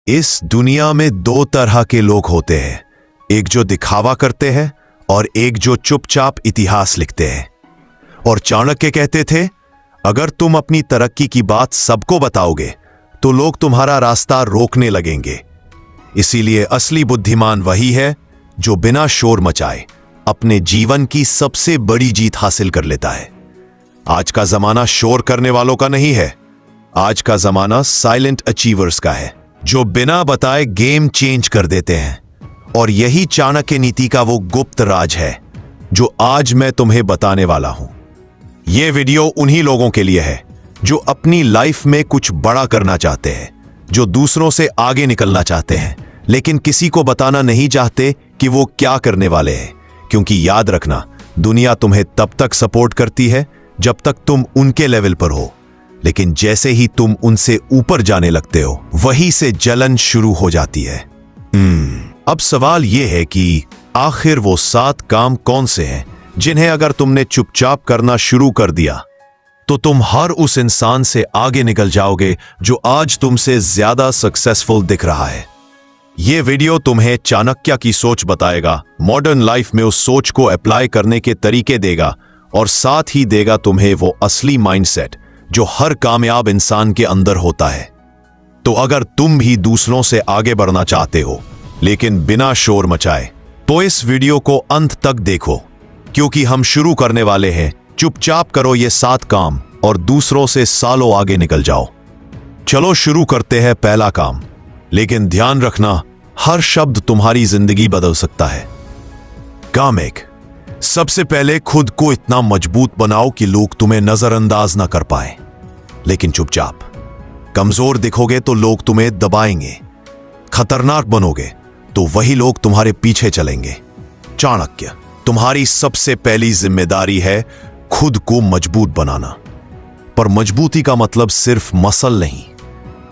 इस दुनिया में दो तरह के लोग होते हैं, एक जो दिखावा करते हैं और एक जो चुपचाप इतिहास लिखते हैं। और चाणक्य कहते थे, अगर तुम अपनी तरक्की की बात सबको बताओगे तो लोग तुम्हारा रास्ता रोकने लगेंगे। इसीलिए असली बुद्धिमान वही है जो बिना शोर मचाए अपने जीवन की सबसे बड़ी जीत हासिल कर लेता है। आज का जमाना शोर करने वालों का नहीं है, आज का जमाना साइलेंट अचीवर्स का है, जो बिना बताए गेम चेंज कर देते हैं। और यही चाणक्य नीति का वो गुप्त राज है जो आज मैं तुम्हें बताने वाला हूं। यह वीडियो उन्हीं लोगों के लिए है जो अपनी लाइफ में कुछ बड़ा करना चाहते हैं, जो दूसरों से आगे निकलना चाहते हैं, लेकिन किसी को बताना नहीं चाहते कि वो क्या करने वाले हैं। क्योंकि याद रखना, दुनिया तुम्हें तब तक सपोर्ट करती है जब तक तुम उनके लेवल पर हो, लेकिन जैसे ही तुम उनसे ऊपर जाने लगते हो, वहीं से जलन शुरू हो जाती है। अब सवाल यह है कि आखिर वो 7 काम कौन से हैं जिन्हें अगर तुमने चुपचाप करना शुरू कर दिया तो तुम हर उस इंसान से आगे निकल जाओगे जो आज तुमसे ज्यादा सक्सेसफुल दिख रहा है। यह वीडियो तुम्हें चाणक्य की सोच बताएगा, मॉडर्न लाइफ में उस सोच को अप्लाई करने के तरीके देगा और साथ ही देगा तुम्हें वो असली माइंडसेट जो हर कामयाब इंसान के अंदर होता है। तो अगर तुम भी दूसरों से आगे बढ़ना चाहते हो लेकिन बिना शोर मचाए, तो इस वीडियो को अंत तक देखो, क्योंकि हम शुरू करने वाले हैं। चुपचाप करो ये 7 काम और दूसरों से सालों आगे निकल जाओ। चलो शुरू करते हैं पहला काम, लेकिन ध्यान रखना, हर शब्द तुम्हारी जिंदगी बदल सकता है। काम 1, सबसे पहले खुद को इतना मजबूत बनाओ कि लोग तुम्हें नजरअंदाज ना कर पाए, लेकिन चुपचाप। कमजोर दिखोगे तो लोग तुम्हें दबाएंगे, खतरनाक बनोगे तो वही लोग तुम्हारे पीछे चलेंगे। चाणक्य, तुम्हारी सबसे पहली जिम्मेदारी है खुद को मजबूत बनाना। पर मजबूती का मतलब सिर्फ मसल नहीं,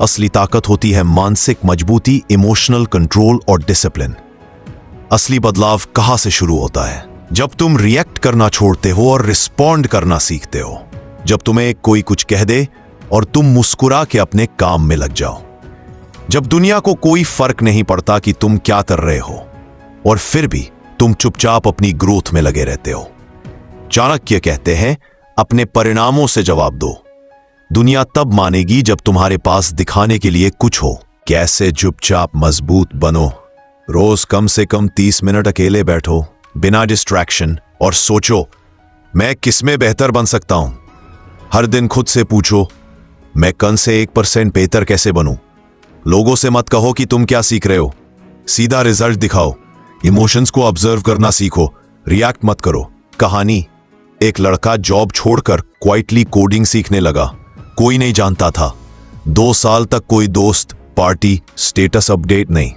असली ताकत होती है मानसिक मजबूती, इमोशनल कंट्रोल और डिसिप्लिन। असली बदलाव कहां से शुरू होता है? जब तुम रिएक्ट करना छोड़ते हो और रिस्पॉन्ड करना सीखते हो। जब तुम्हें कोई कुछ कह दे और तुम मुस्कुरा के अपने काम में लग जाओ। जब दुनिया को कोई फर्क नहीं पड़ता कि तुम क्या कर रहे हो और फिर भी तुम चुपचाप अपनी ग्रोथ में लगे रहते हो। चाणक्य कहते हैं, अपने परिणामों से जवाब दो। दुनिया तब मानेगी जब तुम्हारे पास दिखाने के लिए कुछ हो। कैसे चुपचाप मजबूत बनो? रोज कम से कम 30 मिनट अकेले बैठो, बिना डिस्ट्रैक्शन, और सोचो, मैं किसमें बेहतर बन सकता हूं। हर दिन खुद से पूछो, मैं कल से 1% बेहतर कैसे बनूं? लोगों से मत कहो कि तुम क्या सीख रहे हो, सीधा रिजल्ट दिखाओ। इमोशंस को ऑब्जर्व करना सीखो, रिएक्ट मत करो। कहानी, एक लड़का जॉब छोड़कर क्वाइटली कोडिंग सीखने लगा। कोई नहीं जानता था। 2 साल तक कोई दोस्त, पार्टी, स्टेटस अपडेट नहीं,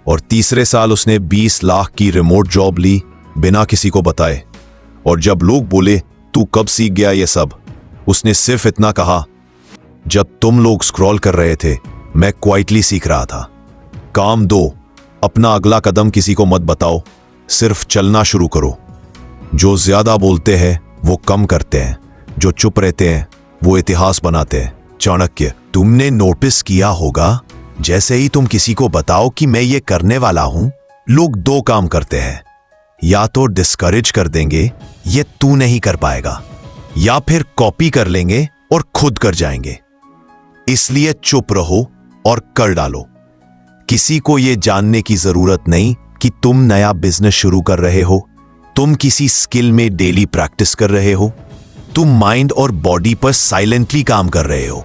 और तीसरे साल उसने 20 लाख की रिमोट जॉब ली बिना किसी को बताए। और जब लोग बोले, तू कब सीख गया ये सब, उसने सिर्फ इतना कहा, जब तुम लोग स्क्रॉल कर रहे थे मैं क्वाइटली सीख रहा था। काम 2, अपना अगला कदम किसी को मत बताओ, सिर्फ चलना शुरू करो। जो ज्यादा बोलते हैं वो कम करते हैं, जो चुप रहते हैं वो इतिहास बनाते हैं। चाणक्य, तुमने नोटिस किया होगा, जैसे ही तुम किसी को बताओ कि मैं ये करने वाला हूं, लोग 2 काम करते हैं। या तो डिस्करेज कर देंगे, ये तू नहीं कर पाएगा, या फिर कॉपी कर लेंगे और खुद कर जाएंगे। इसलिए चुप रहो और कर डालो। किसी को यह जानने की जरूरत नहीं कि तुम नया बिजनेस शुरू कर रहे हो, तुम किसी स्किल में डेली प्रैक्टिस कर रहे हो, तुम माइंड और बॉडी पर साइलेंटली काम कर रहे हो।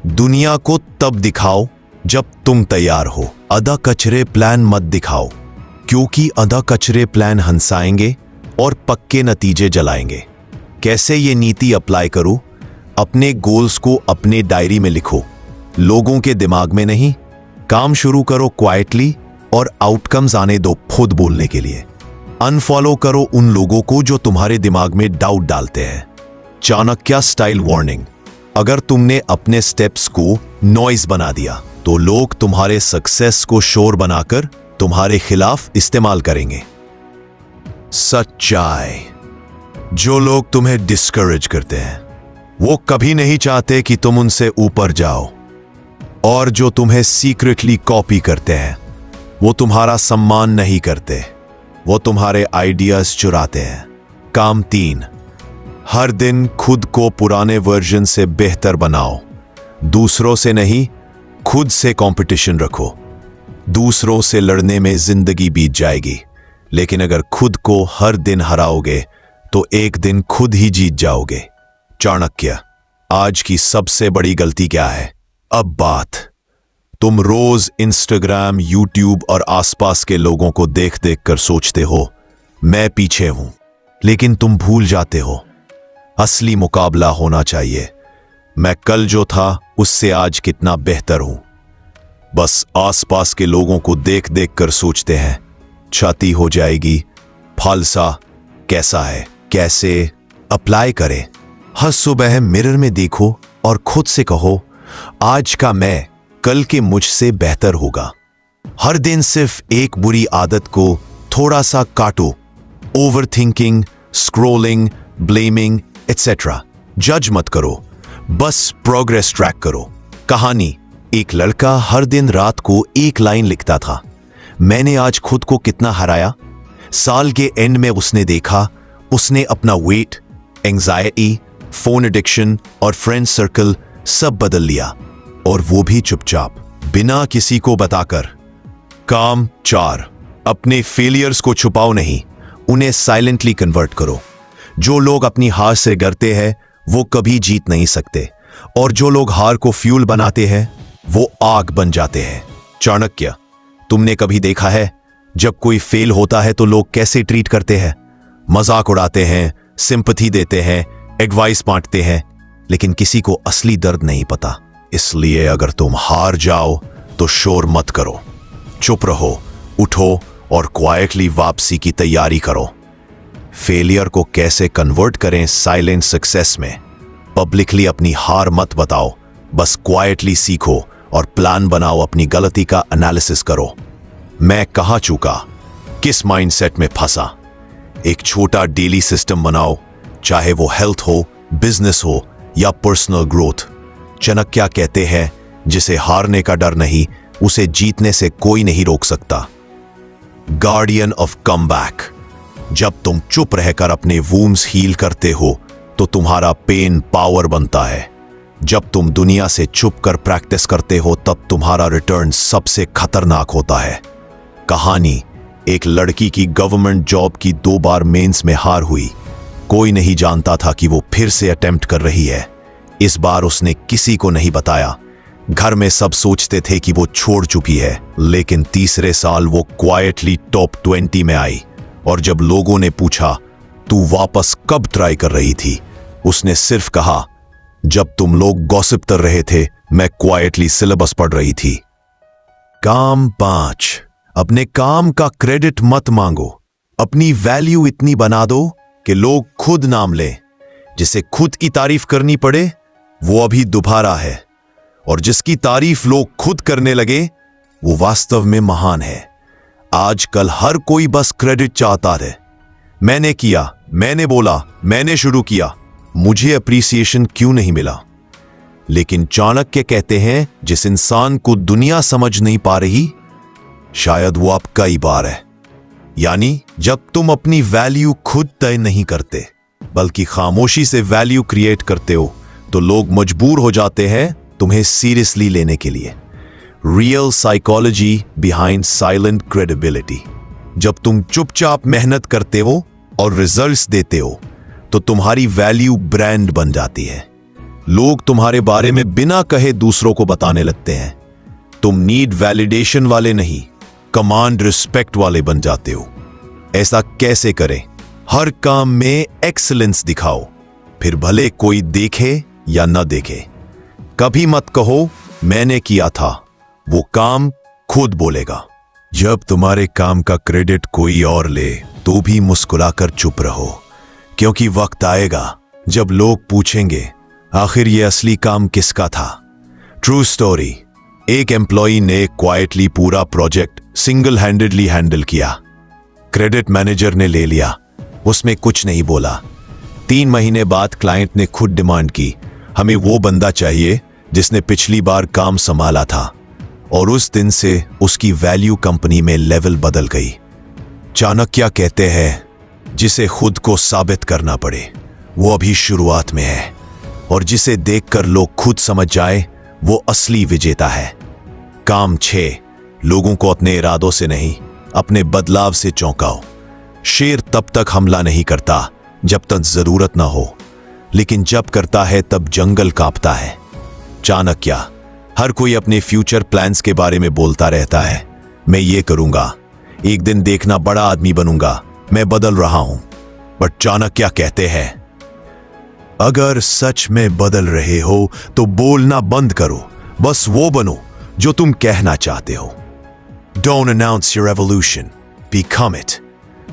दुनिया को तब दिखाओ जब तुम तैयार हो। आधा कचरे प्लान मत दिखाओ, क्योंकि आधा कचरे प्लान हंसाएंगे और पक्के नतीजे जलाएंगे। कैसे ये नीति अप्लाई करो? अपने गोल्स को अपने डायरी में लिखो, लोगों के दिमाग में नहीं। काम शुरू करो क्वाइटली और आउटकम्स आने दो खुद बोलने के लिए। अनफॉलो करो उन लोगों को जो तुम्हारे दिमाग में डाउट डालते हैं। चाणक्य स्टाइल वार्निंग, अगर तुमने अपने स्टेप्स को नॉइज बना दिया तो लोग तुम्हारे सक्सेस को शोर बनाकर तुम्हारे खिलाफ इस्तेमाल करेंगे। सच्चाई, जो लोग तुम्हें डिस्करेज करते हैं वो कभी नहीं चाहते कि तुम उनसे ऊपर जाओ। और जो तुम्हें सीक्रेटली कॉपी करते हैं वो तुम्हारा सम्मान नहीं करते, वो तुम्हारे आइडियाज चुराते हैं। काम 3, हर दिन खुद को पुराने वर्जन से बेहतर बनाओ। दूसरों से नहीं, खुद से कंपटीशन रखो। दूसरों से लड़ने में जिंदगी बीत जाएगी, लेकिन अगर खुद को हर दिन हराओगे तो एक दिन खुद ही जीत जाओगे। चाणक्य, आज की सबसे बड़ी गलती क्या है? अब बात, तुम रोज इंस्टाग्राम, यूट्यूब और आसपास के लोगों को देख देख कर सोचते हो मैं पीछे हूं, लेकिन तुम भूल जाते हो असली मुकाबला होना चाहिए। मैं कल जो था उससे आज कितना बेहतर हूं। बस आसपास के लोगों को देख देख कर सोचते हैं छाती हो जाएगी, फालसा कैसा है, कैसे अप्लाई करें। हर सुबह मिरर में देखो और खुद से कहो आज का मैं कल के मुझसे बेहतर होगा। हर दिन सिर्फ एक बुरी आदत को थोड़ा सा काटो। Over thinking, scrolling, blaming etcetera जज मत करो, बस प्रोग्रेस ट्रैक करो। कहानी, एक लड़का हर दिन रात को एक लाइन लिखता था, मैंने आज खुद को कितना हराया। साल के एंड में उसने देखा उसने अपना वेट, एंजाइटी, फोन एडिक्शन और फ्रेंड सर्कल सब बदल लिया, और वो भी चुपचाप, बिना किसी को बताकर। काम 4, अपने फेलियर्स को छुपाओ नहीं, उन्हें साइलेंटली कन्वर्ट करो। जो लोग अपनी हार से डरते हैं वो कभी जीत नहीं सकते, और जो लोग हार को फ्यूल बनाते हैं वो आग बन जाते हैं। चाणक्य, तुमने कभी देखा है जब कोई फेल होता है तो लोग कैसे ट्रीट करते हैं? मजाक उड़ाते हैं, सिंपैथी देते हैं, एडवाइस बांटते हैं, लेकिन किसी को असली दर्द नहीं पता। इसलिए अगर तुम हार जाओ तो शोर मत करो, चुप रहो, उठो और क्वाइटली वापसी की तैयारी करो। फेलियर को कैसे कन्वर्ट करें साइलेंट सक्सेस में? पब्लिकली अपनी हार मत बताओ, बस क्वाइटली सीखो और प्लान बनाओ, अपनी गलती का एनालिसिस करो। मैं कहां चूका, किस माइंडसेट में फंसा। एक छोटा डेली सिस्टम बनाओ, चाहे वो हेल्थ हो, बिजनेस हो या पर्सनल ग्रोथ। चाणक्य कहते हैं जिसे हारने का डर नहीं, उसे जीतने से कोई नहीं रोक सकता। गार्डियन ऑफ कमबैक, जब तुम चुप रहकर अपने वूंड्स हील करते हो तो तुम्हारा पेन पावर बनता है। जब तुम दुनिया से छुप कर प्रैक्टिस करते हो तब तुम्हारा रिटर्न सबसे खतरनाक होता है। कहानी, एक लड़की की गवर्नमेंट जॉब की 2 बार मेंस में हार हुई। कोई नहीं जानता था कि वो फिर से अटेम्प्ट कर रही है। इस बार उसने किसी को नहीं बताया। घर में सब सोचते थे कि वो छोड़ चुकी है, लेकिन तीसरे साल वो क्वाइटली टॉप 20 में आई। और जब लोगों ने पूछा तू वापस कब ट्राई कर रही थी, उसने सिर्फ कहा जब तुम लोग गॉसिप कर रहे थे मैं क्वाइटली सिलेबस पढ़ रही थी। काम 5, अपने काम का क्रेडिट मत मांगो। अपनी वैल्यू इतनी बना दो कि लोग खुद नाम लें। जिसे खुद की तारीफ करनी पड़े वो अभी दोबारा है, और जिसकी तारीफ लोग खुद करने लगे वो वास्तव में महान है। आजकल हर कोई बस क्रेडिट चाहता है। मैंने किया, मैंने बोला, मैंने शुरू किया, मुझे अप्रिसिएशन क्यों नहीं मिला? लेकिन चाणक्य कहते हैं जिस इंसान को दुनिया समझ नहीं पा रही शायद वो अब कई बार है। यानी जब तुम अपनी वैल्यू खुद तय नहीं करते बल्कि खामोशी से वैल्यू क्रिएट करते हो तो लोग मजबूर हो जाते हैं तुम्हें सीरियसली लेने के लिए। Real psychology behind silent credibility. जब तुम चुपचाप मेहनत करते हो और रिजल्ट्स देते हो तो तुम्हारी वैल्यू ब्रांड बन जाती है। लोग तुम्हारे बारे में बिना कहे दूसरों को बताने लगते हैं। तुम नीड वैलिडेशन वाले नहीं, कमांड रिस्पेक्ट वाले बन जाते हो। ऐसा कैसे करें? हर काम में एक्सीलेंस दिखाओ, फिर भले कोई देखे या न देखे। कभी मत कहो मैंने किया था, वो काम खुद बोलेगा। जब तुम्हारे काम का क्रेडिट कोई और ले तो भी मुस्कुराकर चुप रहो, क्योंकि वक्त आएगा जब लोग पूछेंगे आखिर ये असली काम किसका था। ट्रू स्टोरी, एक एम्प्लॉई ने क्वाइटली पूरा प्रोजेक्ट सिंगल हैंडेडली हैंडल किया। क्रेडिट मैनेजर ने ले लिया, उसमें कुछ नहीं बोला। 3 महीने बाद क्लाइंट ने खुद डिमांड की, हमें वो बंदा चाहिए जिसने पिछली बार काम संभाला था, और उस दिन से उसकी वैल्यू कंपनी में लेवल बदल गई। चाणक्य कहते हैं, जिसे खुद को साबित करना पड़े वो अभी शुरुआत में है, और जिसे देखकर लोग खुद समझ जाए वो असली विजेता है। काम 6, लोगों को अपने इरादों से नहीं, अपने बदलाव से चौंकाओ। शेर तब तक हमला नहीं करता जब तक जरूरत ना हो, लेकिन जब करता है तब जंगल कांपता है। चाणक्य, हर कोई अपने फ्यूचर प्लान्स के बारे में बोलता रहता है, मैं ये करूंगा, एक दिन देखना बड़ा आदमी बनूंगा, मैं बदल रहा हूं। बट चाणक्य कहते हैं, अगर सच में बदल रहे हो तो बोलना बंद करो, बस वो बनो जो तुम कहना चाहते हो। Don't announce your evolution, become it।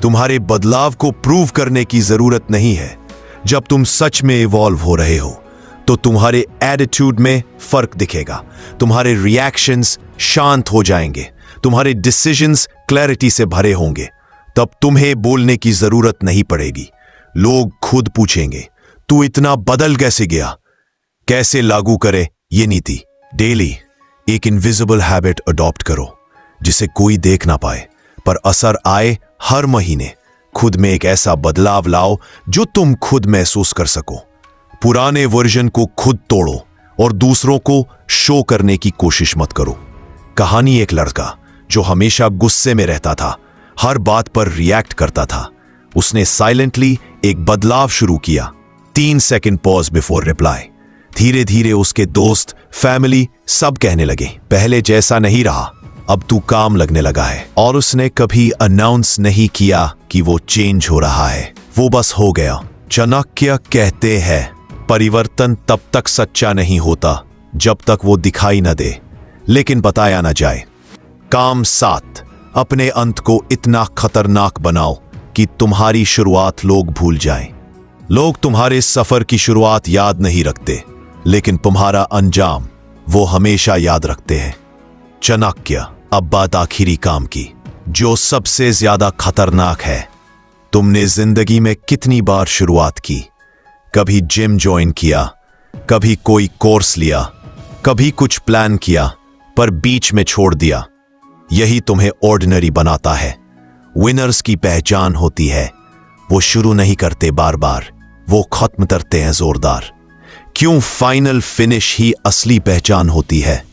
तुम्हारे बदलाव को प्रूव करने की जरूरत नहीं है। जब तुम सच में इवॉल्व हो रहे हो तो तुम्हारे एटीट्यूड में फर्क दिखेगा, तुम्हारे रिएक्शंस शांत हो जाएंगे, तुम्हारे डिसीजंस क्लैरिटी से भरे होंगे। तब तुम्हें बोलने की जरूरत नहीं पड़ेगी। लोग खुद पूछेंगे, तू इतना बदल कैसे गया? कैसे लागू करे ये नीति? डेली एक इनविजिबल हैबिट अडॉप्ट करो, जिसे कोई देख ना पाए पर असर आए। हर महीने खुद में एक ऐसा बदलाव लाओ जो तुम खुद महसूस कर सको। पुराने वर्जन को खुद तोड़ो और दूसरों को शो करने की कोशिश मत करो। कहानी एक लड़का जो हमेशा गुस्से में रहता था, हर बात पर रिएक्ट करता था। उसने साइलेंटली एक बदलाव शुरू किया, 3 सेकंड पॉज बिफोर रिप्लाई। धीरे धीरे उसके दोस्त, फैमिली सब कहने लगे, पहले जैसा नहीं रहा, अब तू काम लगने लगा है। और उसने कभी अनाउंस नहीं किया कि वो चेंज हो रहा है, वो बस हो गया। चाणक्य कहते हैं, परिवर्तन तब तक सच्चा नहीं होता जब तक वो दिखाई न दे, लेकिन बताया न जाए। काम 7, अपने अंत को इतना खतरनाक बनाओ कि तुम्हारी शुरुआत लोग भूल जाएं। लोग तुम्हारे सफर की शुरुआत याद नहीं रखते, लेकिन तुम्हारा अंजाम वो हमेशा याद रखते हैं। चाणक्य, अब बात आखिरी काम की, जो सबसे ज्यादा खतरनाक है। तुमने जिंदगी में कितनी बार शुरुआत की? कभी जिम ज्वाइन किया, कभी कोई कोर्स लिया, कभी कुछ प्लान किया, पर बीच में छोड़ दिया। यही तुम्हें ऑर्डिनरी बनाता है। विनर्स की पहचान होती है, वो शुरू नहीं करते बार बार, वो खत्म करते हैं जोरदार। क्यों? फाइनल फिनिश ही असली पहचान होती है,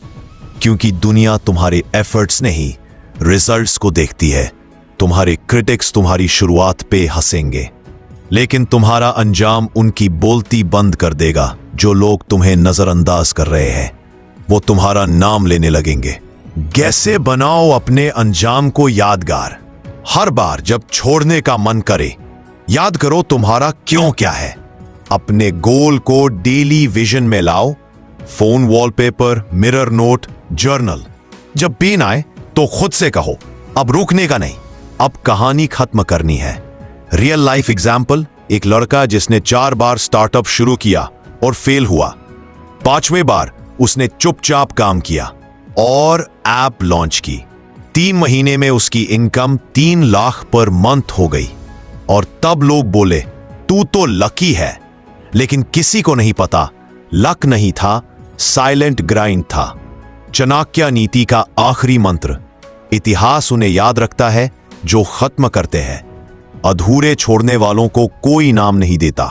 क्योंकि दुनिया तुम्हारे एफर्ट्स नहीं, रिजल्ट्स को देखती है। तुम्हारे क्रिटिक्स तुम्हारी शुरुआत पे हंसेंगे, लेकिन तुम्हारा अंजाम उनकी बोलती बंद कर देगा। जो लोग तुम्हें नजरअंदाज कर रहे हैं, वो तुम्हारा नाम लेने लगेंगे। कैसे बनाओ अपने अंजाम को यादगार? हर बार जब छोड़ने का मन करे, याद करो तुम्हारा क्यों क्या है। अपने गोल को डेली विजन में लाओ, phone wallpaper, mirror note, journal. जब पेन आए तो खुद से कहो, अब रुकने का नहीं, अब कहानी खत्म करनी है। रियल लाइफ एग्जाम्पल, एक लड़का जिसने 4 बार स्टार्टअप शुरू किया और फेल हुआ। 5वें बार उसने चुपचाप काम किया और ऐप लॉन्च की। 3 महीने में उसकी इनकम 3 लाख पर मंथ हो गई। और तब लोग बोले, तू तो लकी है। लेकिन किसी को नहीं पता, लक नहीं था, साइलेंट ग्राइंड था। चाणक्य नीति का आखिरी मंत्र, इतिहास उन्हें याद रखता है जो खत्म करते हैं, अधूरे छोड़ने वालों को कोई नाम नहीं देता।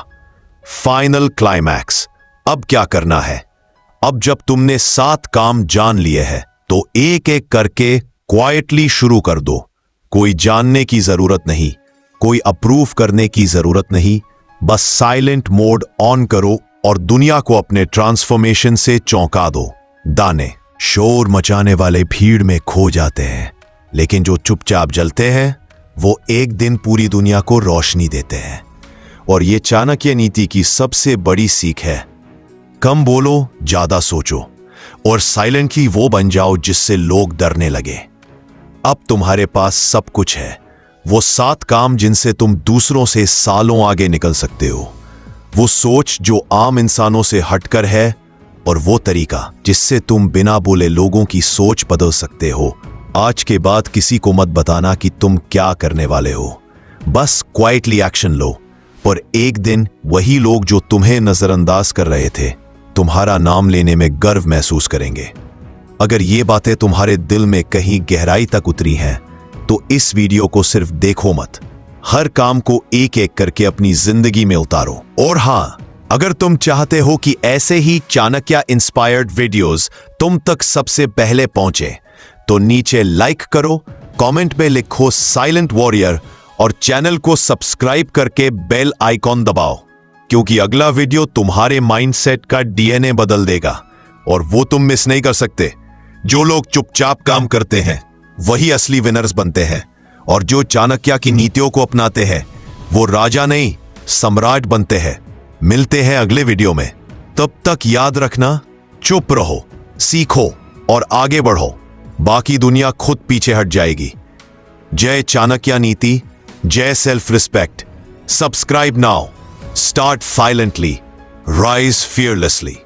फाइनल क्लाइमैक्स, अब क्या करना है? अब जब तुमने 7 काम जान लिए हैं, तो एक एक करके क्वाइटली शुरू कर दो। कोई जानने की जरूरत नहीं, कोई अप्रूव करने की जरूरत नहीं, बस साइलेंट मोड ऑन करो और दुनिया को अपने ट्रांसफॉर्मेशन से चौंका दो। दाने शोर मचाने वाले भीड़ में खो जाते हैं, लेकिन जो चुपचाप जलते हैं वो एक दिन पूरी दुनिया को रोशनी देते हैं। और ये चाणक्य नीति की सबसे बड़ी सीख है, कम बोलो, ज्यादा सोचो, और साइलेंटली वो बन जाओ जिससे लोग डरने लगे। अब तुम्हारे पास सब कुछ है, वो 7 काम जिनसे तुम दूसरों से सालों आगे निकल सकते हो, वो सोच जो आम इंसानों से हटकर है, और वो तरीका जिससे तुम बिना बोले लोगों की सोच बदल सकते हो। आज के बाद किसी को मत बताना कि तुम क्या करने वाले हो, बस क्वाइटली एक्शन लो। और एक दिन वही लोग जो तुम्हें नजरअंदाज कर रहे थे, तुम्हारा नाम लेने में गर्व महसूस करेंगे। अगर ये बातें तुम्हारे दिल में कहीं गहराई तक उतरी हैं, तो इस वीडियो को सिर्फ देखो मत, हर काम को एक एक करके अपनी जिंदगी में उतारो। और हाँ, अगर तुम चाहते हो कि ऐसे ही चाणक्य इंस्पायर्ड वीडियोस तुम तक सबसे पहले पहुंचे, तो नीचे लाइक करो, कमेंट में लिखो साइलेंट वॉरियर और चैनल को सब्सक्राइब करके बेल आइकॉन दबाओ, क्योंकि अगला वीडियो तुम्हारे माइंडसेट का डीएनए बदल देगा और वो तुम मिस नहीं कर सकते। जो लोग चुपचाप काम करते हैं वही असली विनर्स बनते हैं, और जो चाणक्य की नीतियों को अपनाते हैं वो राजा नहीं, सम्राट बनते हैं। मिलते हैं अगले वीडियो में। तब तक याद रखना, चुप रहो, सीखो और आगे बढ़ो, बाकी दुनिया खुद पीछे हट जाएगी। जय चाणक्य नीति, जय self respect. Subscribe now, start silently, rise fearlessly.